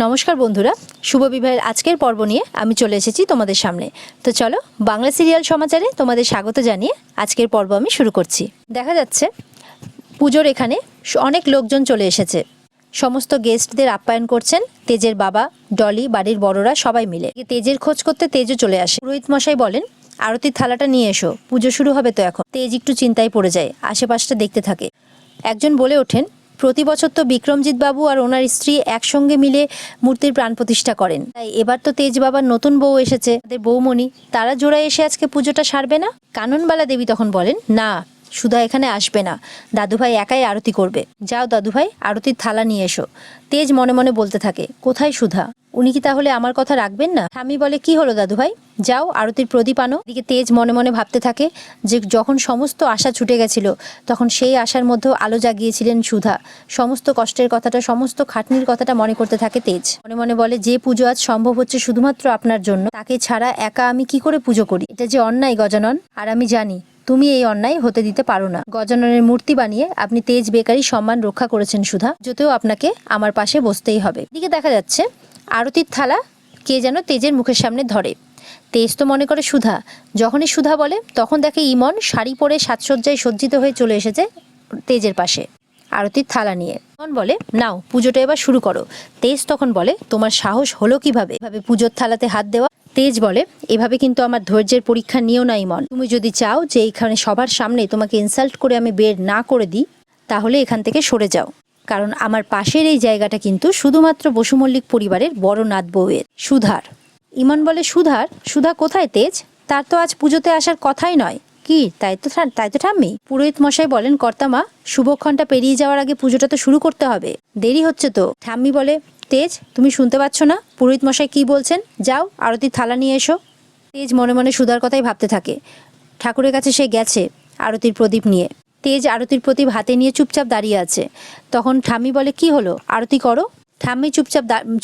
নমস্কার বন্ধুরা, শুভ বিবাহের আজকের পর্ব নিয়ে আমি চলে এসেছি তোমাদের সামনে। তো চলো বাংলা সিরিয়াল সমাচারে তোমাদের স্বাগত জানিয়ে আজকের পর্ব আমি শুরু করছি। দেখা যাচ্ছে পুজোর এখানে অনেক লোকজন চলে এসেছে। সমস্ত গেস্টদের আপ্যায়ন করছেন তেজের বাবা, ডলি, বাড়ির বড়রা সবাই মিলে। তেজের খোঁজ করতে তেজও চলে আসে। পুরোহিত মশাই বলেন, আরতির থালাটা নিয়ে এসো, পুজো শুরু হবে তো এখন। তেজ একটু চিন্তায় পড়ে যায়, আশেপাশটা দেখতে থাকে। একজন বলে ওঠেন, প্রতি বছর তো বিক্রমজিৎ বাবু আর ওনার স্ত্রী একসঙ্গে মিলে মূর্তির প্রাণ প্রতিষ্ঠা করেন, তাই এবার তো তেজ বাবার নতুন বউ এসেছে, তাদের বৌমণি, তারা জোড়ায় এসে আজকে পুজোটা সারবে না? কাননবালা দেবী তখন বলেন, না, সুধা এখানে আসবে না, দাদুভাই একাই আরতি করবে। যাও দাদুভাই, আরতির থালা নিয়ে এসো। তেজ মনে মনে বলতে থাকে, কোথায় সুধা, উনি কি তাহলে আমার কথা রাখবেন না? ঠাম্মি বলে, কি হলো দাদুভাই, যাও আরতির প্রদীপ আনো। এদিকে তেজ মনে মনে ভাবতে থাকে যে যখন সমস্ত আশা ছুটে গেছিল তখন সেই আশার মধ্যেও আলো জাগিয়েছিলেন সুধা। সমস্ত কষ্টের কথাটা, সমস্ত খাটনির কথাটা মনে করতে থাকে তেজ। মনে মনে বলে, যে পুজো আজ সম্ভব হচ্ছে শুধুমাত্র আপনার জন্য, তাকে ছাড়া একা আমি কি করে পুজো করি? এটা যে অন্যায় গজানন, আর আমি জানি তুমি এই অন্যায় হতে দিতে পারো না। গজাননের মূর্তি বানিয়ে আপনি তেজ বেকারি সম্মান রক্ষা করেছেন সুধা, যতেও আপনাকে আমার পাশে বসতেই হবে। এদিকে দেখা যাচ্ছে আরতির থালা কে যেন তেজের মুখের সামনে ধরে। তেজ তো মনে করে সুধা। যখনই সুধা বলে তখন দেখে ইমন শাড়ি পরে সাজসজ্জায় সজ্জিত হয়ে চলে এসেছে তেজের পাশে আরতির থালা নিয়ে। ইমন বলে, নাও পুজোটা এবার শুরু করো। তেজ তখন বলে, তোমার সাহস হলো কিভাবে এভাবে পুজোর থালাতে হাত দেওয়া? তেজ বলে, এভাবে কিন্তু আমার ধৈর্যের পরীক্ষা নিও না ইমন। তুমি যদি চাও যে এইখানে সবার সামনে তোমাকে ইনসাল্ট করে আমি বের না করে দিই, তাহলে এখান থেকে সরে যাও, কারণ আমার পাশের এই জায়গাটা কিন্তু শুধুমাত্র বসু মল্লিক পরিবারের বড় নাত বউয়ের, সুধার। ইমন বলে, সুধার? সুধা কোথায় তেজ? তার তো আজ পুজোতে আসার কথাই নয়। কি তাই তো ঠাম্মি? পুরোহিত মশাই বলেন, কর্তামা, শুভক্ষণটা পেরিয়ে যাওয়ার আগে পুজোটা তো শুরু করতে হবে, দেরি হচ্ছে তো। ঠাম্মি বলে, তেজ তুমি শুনতে পাচ্ছ না পুরোহিত মশাই কি বলছেন? যাও আরতির থালা নিয়ে এসো। তেজ মনে মনে সুধার কথাই ভাবতে থাকে। ঠাকুরের কাছে সে গেছে আরতির প্রদীপ নিয়ে। তেজ আরতির প্রদীপ হাতে নিয়ে চুপচাপ দাঁড়িয়ে আছে। তখন ঠাম্মি বলে, কি হলো, আরতি করো। ঠাম্মি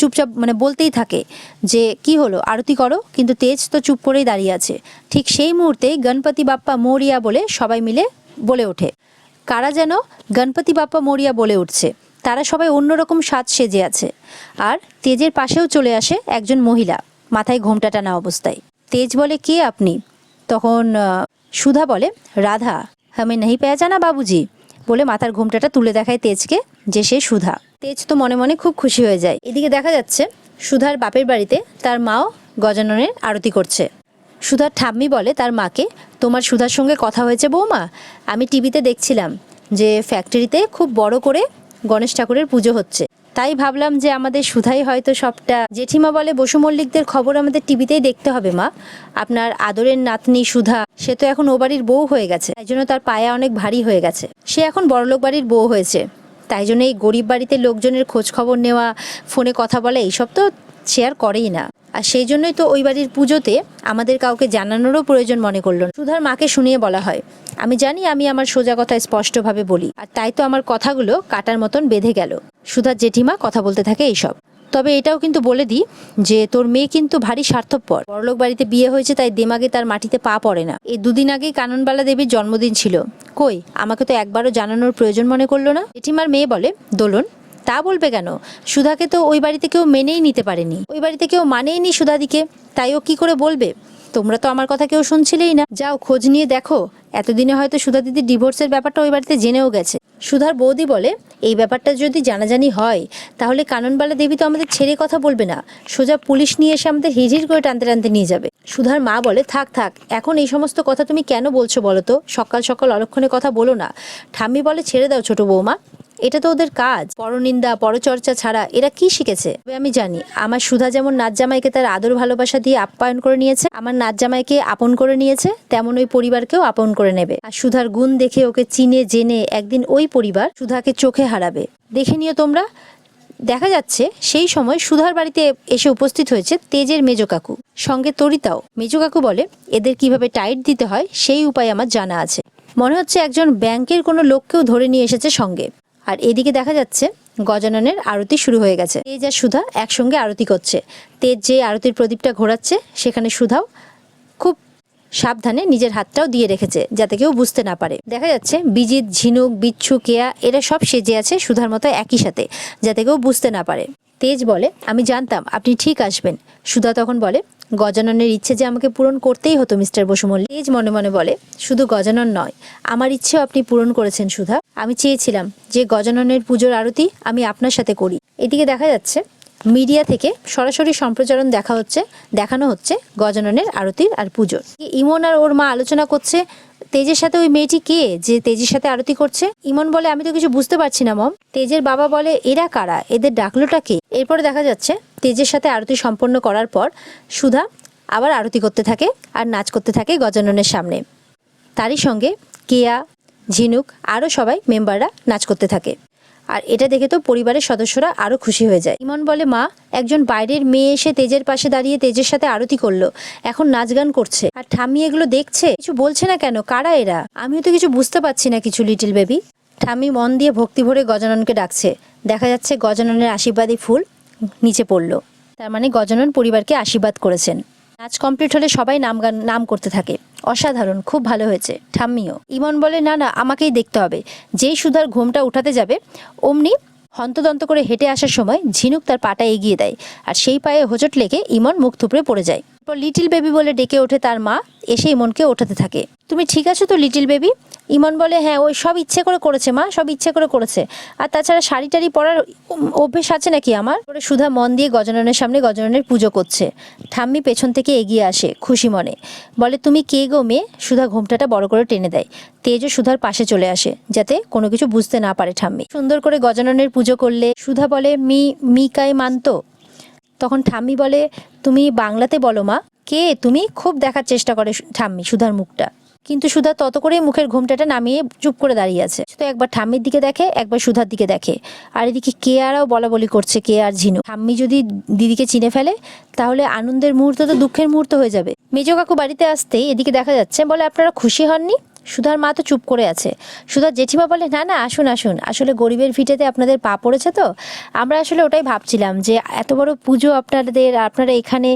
চুপচাপ মানে বলতেই থাকে যে কি হলো, আরতি করো, কিন্তু তেজ তো চুপ করেই দাঁড়িয়ে আছে। ঠিক সেই মুহূর্তেই গণপতি বাপ্পা মোরিয়া বলে সবাই মিলে বলে ওঠে। কারা যেন গণপতি বাপ্পা মোরিয়া বলে উঠছে। তারা সবাই অন্যরকম সাজ সেজে আছে। আর তেজের পাশেও চলে আসে একজন মহিলা, মাথায় ঘোমটা টানা অবস্থায়। তেজ বলে, কে আপনি? তখন সুধা বলে, রাধা, হামে নাহি পেঁচানা বাবুজি, বলে মাথার ঘোমটাটা তুলে দেখায় তেজকে যে সে সুধা। তেজ তো মনে মনে খুব খুশি হয়ে যায়। এদিকে দেখা যাচ্ছে সুধার বাপের বাড়িতে তার মাও গজাননের আরতি করছে। সুধার ঠাম্মি বলে তার মাকে, তোমার সুধার সঙ্গে কথা হয়েছে বৌমা? আমি টিভিতে দেখছিলাম যে ফ্যাক্টরিতে খুব বড় করে গণেশ ঠাকুরের পুজো হচ্ছে, তাই ভাবলাম যে আমাদের সুধাই হয়তো সবটা। জেঠিমা বলে, বসু মল্লিকদের খবর আমাদের টিভিতেই দেখতে হবে মা। আপনার আদরের নাতনি সুধা, সে তো এখন ও বাড়ির বউ হয়ে গেছে, তাই জন্য তার পায়া অনেক ভারী হয়ে গেছে। সে এখন বড়লোক বাড়ির বউ হয়েছে, তাই জন্য এই গরিব বাড়িতে লোকজনের খোঁজ খবর নেওয়া, ফোনে কথা বলা, এইসব তো সে আর করেই না। আর সেই জন্যই তো ওই বাড়ির পুজোতে আমাদের কাউকে জানানোরও প্রয়োজন মনে করল না। সুধার মাকে শুনিয়ে বলা হয়, আমি জানি আমি আমার সোজা কথা স্পষ্টভাবে বলি, আর তাই তো আমার কথাগুলো কাটার মতন বেঁধে গেল। সুধার জেঠিমা কথা বলতে থাকে এইসব। তবে এটাও কিন্তু বলে দিই যে তোর মেয়ে কিন্তু ভারী স্বার্থপর। বড়লোক বাড়িতে বিয়ে হয়েছে, তাই দেমাগে তার মাটিতে পা পড়ে না। এই দুদিন আগেই কাননবালা দেবীর জন্মদিন ছিল, কই আমাকে তো একবারও জানানোর প্রয়োজন মনে করলো না। জেঠিমার মেয়ে বলে, দোলন, তা বলবে কেন? সুধাকে তো ওই বাড়িতে কেউ মেনেই নিতে পারেনি, ওই বাড়িতে কেউ মানেইনি সুধাদিকে, তাই ও কি করে বলবে? তোমরা তো আমার কথা কেউ শুনছিলেই না। যাও খোঁজ নিয়ে দেখো, এতদিনে হয়তো সুধা দিদির ডিভোর্সের ব্যাপারটা ওই বাড়িতে জেনেও গেছে। সুধার বৌদি বলে, এই ব্যাপারটা যদি জানাজানি হয় তাহলে কাননবালা দেবী তো আমাদের ছেড়ে কথা বলবে না, সোজা পুলিশ নিয়ে এসে আমাদের হিড়হিড় করে টানতে টানতে নিয়ে যাবে। সুধার মা বলে, থাক থাক, এখন এই সমস্ত কথা তুমি কেন বলছো বলো তো? সকাল সকাল অলক্ষণে কথা বলো না। ঠাম্মি বলে, ছেড়ে দাও ছোট বৌমা, এটা তো ওদের কাজ। পরনিন্দা পরচর্চা ছাড়া এরা কি শিখেছে? আমি জানি আমার সুধা যেমন নাচ জামাইকে তার আদর ভালোবাসা দিয়ে আপ্যায়ন করে নিয়েছে, আমার নাচ জামাইকে আপন করে নিয়েছে, তেমন ওই পরিবারকেও আপন করে নেবে। আর সুধার গুণ দেখে ওকে চিনে জেনে একদিন ওই পরিবার সুধাকে চোখে হারাবে, দেখে নিও তোমরা। দেখা যাচ্ছে সেই সময় সুধার বাড়িতে এসে উপস্থিত হয়েছে তেজের মেজো কাকু, সঙ্গে তরিতাও। মেজো কাকু বলে, এদের কিভাবে টাইট দিতে হয় সেই উপায় আমার জানা আছে। মনে হচ্ছে একজন ব্যাংকের কোনো লোককেও ধরে নিয়ে এসেছে সঙ্গে। আর এদিকে দেখা যাচ্ছে গজাননের আরতি শুরু হয়ে গেছে। তেজ আর সুধা একসঙ্গে আরতি করছে। তেজ যে আরতির প্রদীপটা ঘোরাচ্ছে, সেখানে সুধাও খুব সাবধানে নিজের হাতটাও দিয়ে রেখেছে যাতে কেউ বুঝতে না পারে। দেখা যাচ্ছে বিজিত, ঝিনুক, বিচ্ছু, কেয়া এরা সব সেজে আছে সুধার মতো একই সাথে, যাতে কেউ বুঝতে না পারে। তেজ বলে, আমি জানতাম আপনি ঠিক আসবেন। সুধা তখন বলে, গজাননের ইচ্ছে যে আমাকে পূরণ করতেই হতো মিস্টার বসু মল্লিক। তেজ মনে মনে বলে, শুধু গজানন নয়, আমার ইচ্ছেও আপনি পূরণ করেছেন সুধা। আমি চেয়েছিলাম যে গজাননের পুজোর আরতি আমি আপনার সাথে করি। এদিকে দেখা যাচ্ছে মিডিয়া থেকে সরাসরি সম্প্রচারণ দেখানো হচ্ছে গজাননের আরতির আর পুজোর। ইমন আর ওর মা আলোচনা করছে তেজের সাথে ওই মেয়েটি কে যে তেজের সাথে আরতি করছে। ইমন বলে, আমি তো কিছু বুঝতে পারছি না মম। তেজের বাবা বলে, এরা কারা, এদের ডাকলোটা কে? এরপরে দেখা যাচ্ছে তেজের সাথে আরতি সম্পন্ন করার পর সুধা আবার আরতি করতে থাকে আর নাচ করতে থাকে গজাননের সামনে। তারই সঙ্গে কেয়া, ঝিনুক আরও সবাই মেম্বাররা নাচ করতে থাকে। আর এটা দেখে তো পরিবারের সদস্যরা আরও খুশি হয়ে যায়। ইমন বলে, মা, একজন বাইরের মেয়ে এসে তেজের পাশে দাঁড়িয়ে তেজের সাথে আরতি করলো, এখন নাচ গান করছে, আর ঠাম্মি এগুলো দেখছে, কিছু বলছে না কেন? কারা এরা? আমিও তো কিছু বুঝতে পারছি না কিছু, লিটিল বেবি। ঠাম্মি মন দিয়ে ভক্তি ভরে গজাননকে ডাকছে। দেখা যাচ্ছে গজাননের আশীর্বাদী ফুল নিচে পড়লো, তার মানে গজানন পরিবারকে আশীর্বাদ করেছেন। নাচ কমপ্লিট হলে সবাই নাম করতে থাকে, অসাধারণ, খুব ভালো হয়েছে, ঠাম্মিও। ইমন বলে, না না, আমাকেই দেখতে হবে। যেই সুধার ঘুমটা উঠাতে যাবে অমনি হন্তদন্ত করে হেঁটে আসার সময় ঝিনুক তার পাটা এগিয়ে দেয়, আর সেই পায়ে হোঁচট লেগে ইমন মুখ থুবড়ে পড়ে যায়। তারপর লিটিল বেবি বলে ডেকে ওঠে তার মা, এসে ইমনকে ওঠাতে থাকে। তুমি ঠিক আছো তো লিটিল বেবি? ইমন বলে, হ্যাঁ, ওই সব ইচ্ছে করে করেছে মা, সব ইচ্ছে করে করেছে, আর তাছাড়া শাড়ি টাড়ি পরার অভ্যেস আছে নাকি আমার? সুধা মন দিয়ে গজাননের সামনে গজাননের পুজো করছে। ঠাম্মি পেছন থেকে এগিয়ে আসে খুশি মনে, বলে, তুমি কে গো মেয়ে? সুধা ঘোমটাটা বড় করে টেনে দেয়। তেজও সুধার পাশে চলে আসে যাতে কোনো কিছু বুঝতে না পারে ঠাম্মি। সুন্দর করে গজাননের পুজো করলে। সুধা বলে, মি কাই মানতো। তখন ঠাম্মি বলে, তুমি বাংলাতে বলো মা। কে তুমি? খুব দেখার চেষ্টা করে ঠাম্মি সুধার মুখটা, কিন্তু সুধা তত করেই মুখের ঘোমটাটা নামিয়ে চুপ করে দাঁড়িয়ে আছে। তো একবার ঠাম্মির দিকে দেখে, একবার সুধার দিকে দেখে, আর এদিকে কেয়ারাও বলা বলি করছে, কে আর ঝিনু। ঠাম্মি যদি দিদিকে চিনে ফেলে তাহলে আনন্দের মুহূর্ত তো দুঃখের মুহূর্ত হয়ে যাবে। মেজো কাকু বাড়িতে আসতেই এদিকে দেখা যাচ্ছে, বলে, আপনারা খুশি হননি? সুধার মা তো চুপ করে আছে। সুধার জেঠিমা বলে, না না, আসুন আসুন, আসলে গরিবের ভিটেতে আপনাদের পা পড়েছে তো আমরা আসলে ওটাই ভাবছিলাম যে এত বড় পুজো আপনারা এখানে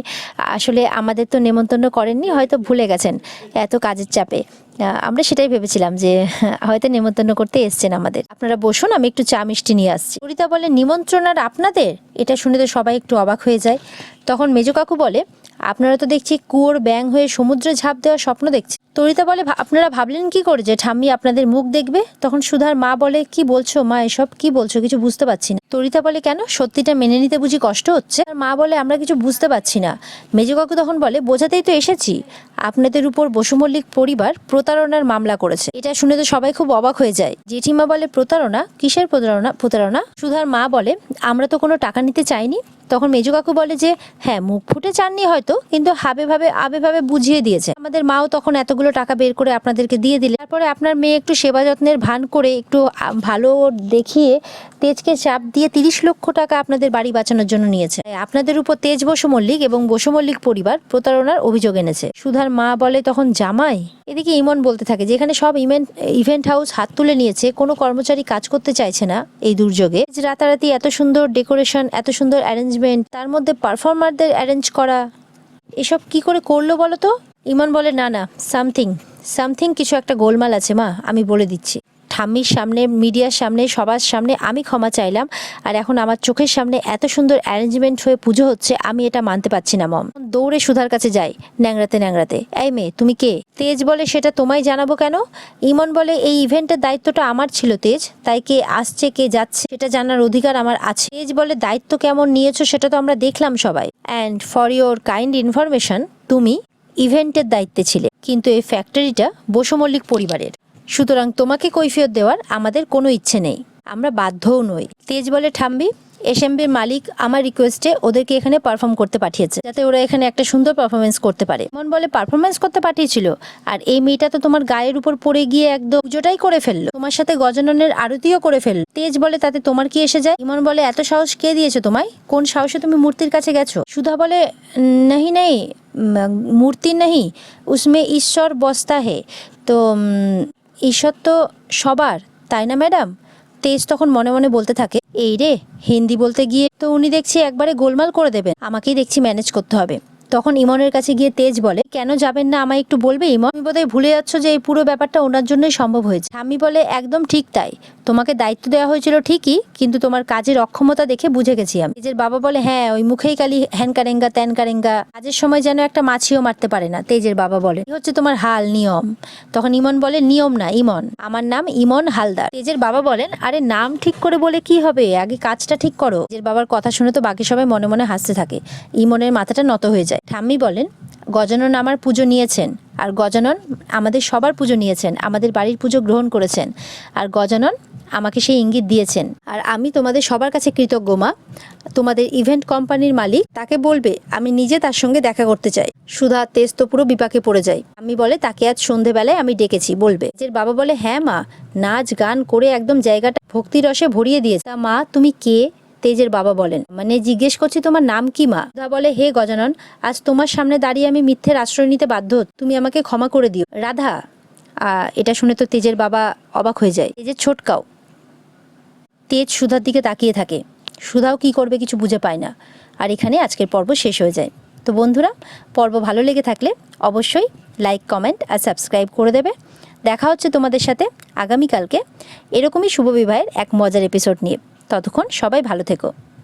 আসলে আমাদের তো নেমন্তন্ন করেননি, হয়তো ভুলে গেছেন এত কাজের চাপে। আমরা সেটাই ভেবেছিলাম যে হয়তো নেমন্তন্ন করতে এসছেন আমাদের। আপনারা বসুন, আমি একটু চা মিষ্টি নিয়ে আসছি। সরিতা বলে, নিমন্ত্রণ আর আপনাদের? এটা শুনে তো সবাই একটু অবাক হয়ে যায়। তখন মেজো কাকু বলে, আপনারা তো দেখছি কুয়োর ব্যাঙ হয়ে সমুদ্রে ঝাঁপ দেওয়ার স্বপ্ন দেখছে। তরিতা বলে, আপনারা ভাবলেন কি করে যে ঠাম্মি আপনাদের মুখ দেখবে? তখন সুধার মা বলে, কি বলছো মা, এসব কি বলছো, কিছু বুঝতে পারছি না। তরিতা বলে, কেন, সত্যিটা মেনে নিতে বুঝি কষ্ট হচ্ছে? আর মা বলে, আমরা কিছু বুঝতে পারছি না। মেজো কাকু তখন বলে, বোঝাতেই তো এসেছি, আপনাদের উপর বসু মল্লিক পরিবার প্রতারণার মামলা করেছে। এটা শুনে তো সবাই খুব অবাক হয়ে যায়। জেঠিমা বলে, প্রতারণা? কিসের প্রতারণা? সুধার মা বলে, আমরা তো কোনো টাকা নিতে চাইনি। তখন মেজো কাকু বলে যে, হ্যাঁ, মুখ ফুটে চাননি হয়তো, কিন্তু আবেভাবে বুঝিয়ে দিয়েছে। আমাদের মাও তখন এতগুলো টাকা বের করে আপনাদেরকে দিয়ে দিলে, তারপরে আপনার মেয়ে একটু সেবা যত্নের ভান করে একটু ভালো দেখিয়ে তেজকে চাপ দিয়ে 30 লক্ষ টাকা আপনাদের বাড়ি বাঁচানোর জন্য নিয়েছে। আপনাদের উপর তেজ বসু মল্লিক এবং বসু মল্লিক পরিবার প্রতারণার অভিযোগ এনেছে। সুধার মা বলে, তখন জামাই? এদিকে ইমন বলতে থাকে, যেখানে সব ইভেন্ট হাউস হাত তুলে নিয়েছে, কোনো কর্মচারী কাজ করতে চাইছে না এই দুর্যোগে, রাতারাতি এত সুন্দর ডেকোরেশন, এত সুন্দর অ্যারেঞ্জমেন্ট, তার মধ্যে পারফর্মারদের অ্যারেঞ্জ করা, এসব কি করে করলো বলো তো? ইমন বলে, না না, সামথিং কিছু একটা গোলমাল আছে মা, আমি বলে দিচ্ছি। ঠাম্মির সামনে, মিডিয়ার সামনে, সবার সামনে আমি ক্ষমা চাইলাম, আর এখন আমার চোখের সামনে এত সুন্দর অ্যারেঞ্জমেন্ট হয়ে পুজো হচ্ছে, আমি এটা মানতে পারছি না মম। দৌড়ে সুধার কাছে যাই, ন্যাংরাতে, এই মেয়ে তুমি কে? তেজ বলে, সেটা তোমায় জানাবো কেন? ইমন বলে, এই ইভেন্টের দায়িত্বটা আমার ছিল তেজ, তাই কে আসছে কে যাচ্ছে সেটা জানার অধিকার আমার আছে। তেজ বলে, দায়িত্ব কেমন নিয়েছো সেটা তো আমরা দেখলাম সবাই, and for your kind information, তুমি ইভেন্টের দায়িত্বে ছিলে, কিন্তু এই ফ্যাক্টরিটা বসু মল্লিক পরিবারের, সুতরাং তোমাকে কৈফিয়ত দেওয়ার আমাদের কোনো ইচ্ছে নেই, আমরা বাধ্যও নই। তেজ বলে, ঠাম্বি, এসএমবির মালিক আমার রিকোয়েস্টে ওদেরকে এখানে পারফর্ম করতে পাঠিয়েছে, যাতে ওরা এখানে একটা সুন্দর পারফরমেন্স করতে পারে। মন বলে, পারফরমেন্স করতে পাঠিয়েছিল? আর এই মেয়েটা তো তোমার গায়ের উপর পড়ে গিয়ে একদম পুজোটাই করে ফেললো, তোমার সাথে গজাননের আরতিও করে ফেললো। তেজ বলে, তাতে তোমার কি এসে যায়? ইমন বলে, এত সাহস কে দিয়েছে তোমায়? কোন সাহসে তুমি মূর্তির কাছে গেছো? সুধা বলে, নাহি মূর্তি নাহি, উসমে ঈশ্বর বসতা হে, তো ঈশ্বর তো সবার, তাই না ম্যাডাম? তেজ তখন মনে মনে বলতে থাকে, এই রে, হিন্দি বলতে গিয়ে তো উনি দেখছি একবারে গোলমাল করে দেবেন, আমাকেই দেখছি ম্যানেজ করতে হবে। তখন ইমনের কাছে গিয়ে তেজ বলে, কেন যাবেন না আমায় একটু বলবে ইমন? তুমি বোধহয় ভুলে যাচ্ছ যে এই পুরো ব্যাপারটা ওনার জন্যই সম্ভব হয়েছে। ঠাম্মি বলে, একদম ঠিক তাই, তোমাকে দায়িত্ব দেওয়া হয়েছিল ঠিকই, কিন্তু তোমার কাজের অক্ষমতা দেখে বুঝে গেছি আমি। তেজের বাবা বলে, হ্যাঁ ওই মুখেই কালি হ্যান কারেঙ্গা ত্যান কারেঙ্গা, কাজের সময় যেন একটা মাছিও মারতে পারে না। তেজের বাবা বলে, এই হচ্ছে তোমার হাল নিয়ম। তখন ইমন বলে, নিয়ম না ইমন, আমার নাম ইমন হালদার। তেজের বাবা বলেন, আরে নাম ঠিক করে বলে কি হবে, আগে কাজটা ঠিক করো। তেজের বাবার কথা শুনে তো বাকি সবাই মনে মনে হাসতে থাকে। ইমনের মাথাটা নত হয়ে যায়। ঠাম্মি বলেন, গজানন আমার পুজো নিয়েছেন, আর গজানন আমাদের সবার পুজো নিয়েছেন, আমাদের বাড়ির পুজো গ্রহণ করেছেন, আর গজানন আমাকে সেই ইঙ্গিত দিয়েছেন। আর আমি তোমাদের সবার কাছে কৃতজ্ঞ মা। তোমাদের ইভেন্ট কোম্পানির মালিক, তাকে বলবে আমি নিজে তার সঙ্গে দেখা করতে চাই। সুধা তেজ তো পুরো বিপাকে পড়ে যায়। আমি বলে, তাকে আজ সন্ধেবেলায় আমি ডেকেছি, বলবে। তেজের বাবা বলে, হ্যাঁ মা, নাচ গান করে একদম জায়গাটা ভক্তিরসে ভরিয়ে দিয়েছে। তা মা তুমি কে? তেজের বাবা বলেন, মানে জিজ্ঞেস করছি তোমার নাম কি মা? সুধা বলে, হে গজানন, আজ তোমার সামনে দাঁড়িয়ে আমি মিথ্যের আশ্রয় নিতে বাধ্য, তুমি আমাকে ক্ষমা করে দিও। রাধা। এটা শুনে তো তেজের বাবা অবাক হয়ে যায়। তেজের ছোটকাও। তেজ সুধার দিকে তাকিয়ে থাকে। সুধাও কি করবে কিছু বুঝে পায় না। আর এখানে আজকের পর্ব শেষ হয়ে যায়। তো বন্ধুরা, পর্ব ভালো লেগে থাকলে অবশ্যই লাইক, কমেন্ট আর সাবস্ক্রাইব করে দেবে। দেখা হচ্ছে তোমাদের সাথে আগামীকালকে এরকমই শুভ বিবাহের এক মজার এপিসোড নিয়ে। ততক্ষণ সবাই ভালো থেকো।